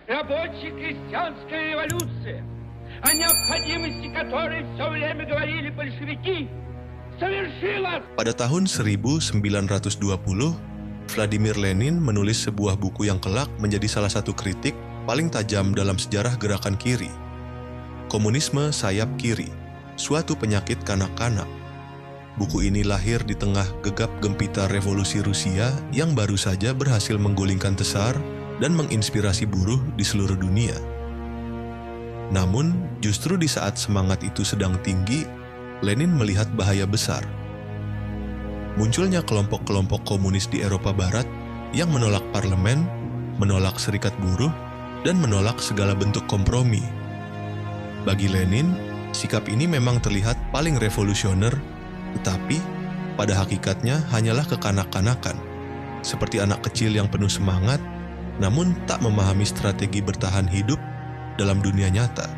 Рабоче-крестьянская революция, о необходимости которой все время говорили большевики, совершилась. Pada tahun 1920, Vladimir Lenin menulis sebuah buku yang kelak menjadi salah satu kritik paling tajam dalam sejarah gerakan kiri. Komunisme Sayap Kiri, Suatu Penyakit Kanak-Kanak. Buku ini lahir di tengah gegap gempita revolusi Rusia yang baru saja berhasil menggulingkan Tsar dan menginspirasi buruh di seluruh dunia. Namun, justru di saat semangat itu sedang tinggi, Lenin melihat bahaya besar. Munculnya kelompok-kelompok komunis di Eropa Barat yang menolak parlemen, menolak serikat buruh, dan menolak segala bentuk kompromi. Bagi Lenin, sikap ini memang terlihat paling revolusioner, tetapi pada hakikatnya hanyalah kekanak-kanakan, seperti anak kecil yang penuh semangat, namun tak memahami strategi bertahan hidup dalam dunia nyata.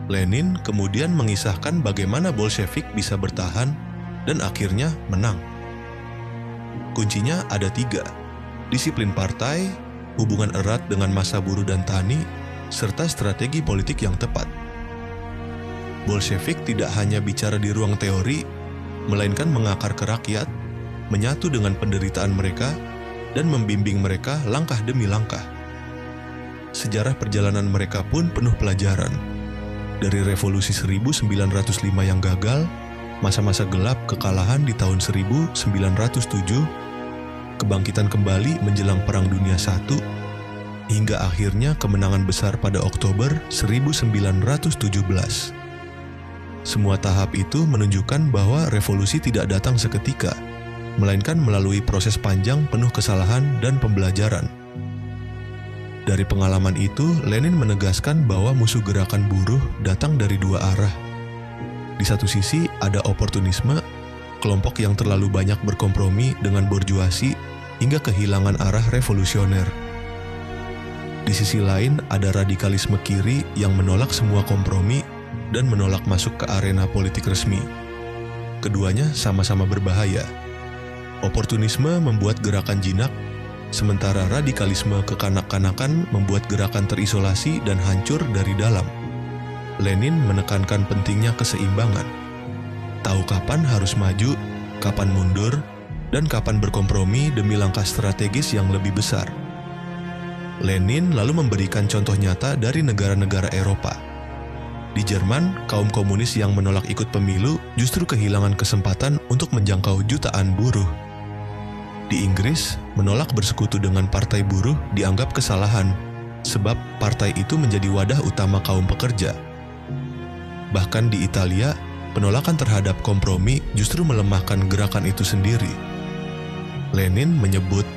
Lenin kemudian mengisahkan bagaimana Bolshevik bisa bertahan dan akhirnya menang. Kuncinya ada 3: disiplin partai, hubungan erat dengan massa buruh dan tani, serta strategi politik yang tepat. Bolshevik tidak hanya bicara di ruang teori, melainkan mengakar ke rakyat, menyatu dengan penderitaan mereka, dan membimbing mereka langkah demi langkah. Sejarah perjalanan mereka pun penuh pelajaran. Dari revolusi 1905 yang gagal, masa-masa gelap kekalahan di tahun 1907, kebangkitan kembali menjelang Perang Dunia I, hingga akhirnya kemenangan besar pada Oktober 1917. Semua tahap itu menunjukkan bahwa revolusi tidak datang seketika, melainkan melalui proses panjang penuh kesalahan dan pembelajaran. Dari pengalaman itu, Lenin menegaskan bahwa musuh gerakan buruh datang dari 2 arah. Di satu sisi ada oportunisme, kelompok yang terlalu banyak berkompromi dengan borjuasi hingga kehilangan arah revolusioner. Di sisi lain ada radikalisme kiri yang menolak semua kompromi dan menolak masuk ke arena politik resmi. Keduanya sama-sama berbahaya. Oportunisme membuat gerakan jinak, sementara radikalisme kekanak-kanakan membuat gerakan terisolasi dan hancur dari dalam. Lenin menekankan pentingnya keseimbangan. Tahu kapan harus maju, kapan mundur, dan kapan berkompromi demi langkah strategis yang lebih besar. Lenin lalu memberikan contoh nyata dari negara-negara Eropa. Di Jerman, kaum komunis yang menolak ikut pemilu justru kehilangan kesempatan untuk menjangkau jutaan buruh. Di Inggris, menolak bersekutu dengan partai buruh dianggap kesalahan, sebab partai itu menjadi wadah utama kaum pekerja. Bahkan di Italia, penolakan terhadap kompromi justru melemahkan gerakan itu sendiri. Lenin menyebut,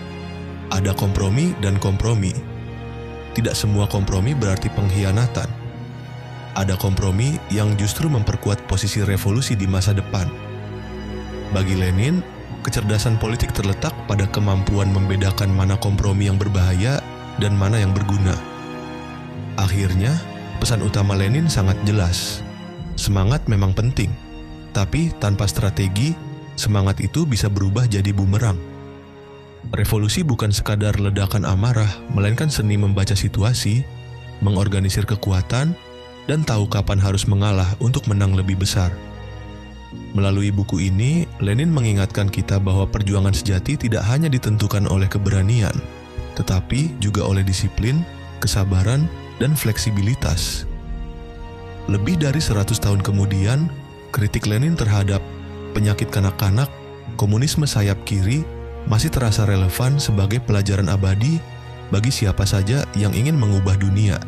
ada kompromi dan kompromi. Tidak semua kompromi berarti pengkhianatan. Ada kompromi yang justru memperkuat posisi revolusi di masa depan. Bagi Lenin, kecerdasan politik terletak pada kemampuan membedakan mana kompromi yang berbahaya dan mana yang berguna. Akhirnya, pesan utama Lenin sangat jelas. Semangat memang penting, tapi tanpa strategi, semangat itu bisa berubah jadi bumerang. Revolusi bukan sekadar ledakan amarah, melainkan seni membaca situasi, mengorganisir kekuatan, dan tahu kapan harus mengalah untuk menang lebih besar. Melalui buku ini, Lenin mengingatkan kita bahwa perjuangan sejati tidak hanya ditentukan oleh keberanian, tetapi juga oleh disiplin, kesabaran, dan fleksibilitas. Lebih dari 100 tahun kemudian, kritik Lenin terhadap penyakit kanak-kanak, komunisme sayap kiri, masih terasa relevan sebagai pelajaran abadi bagi siapa saja yang ingin mengubah dunia.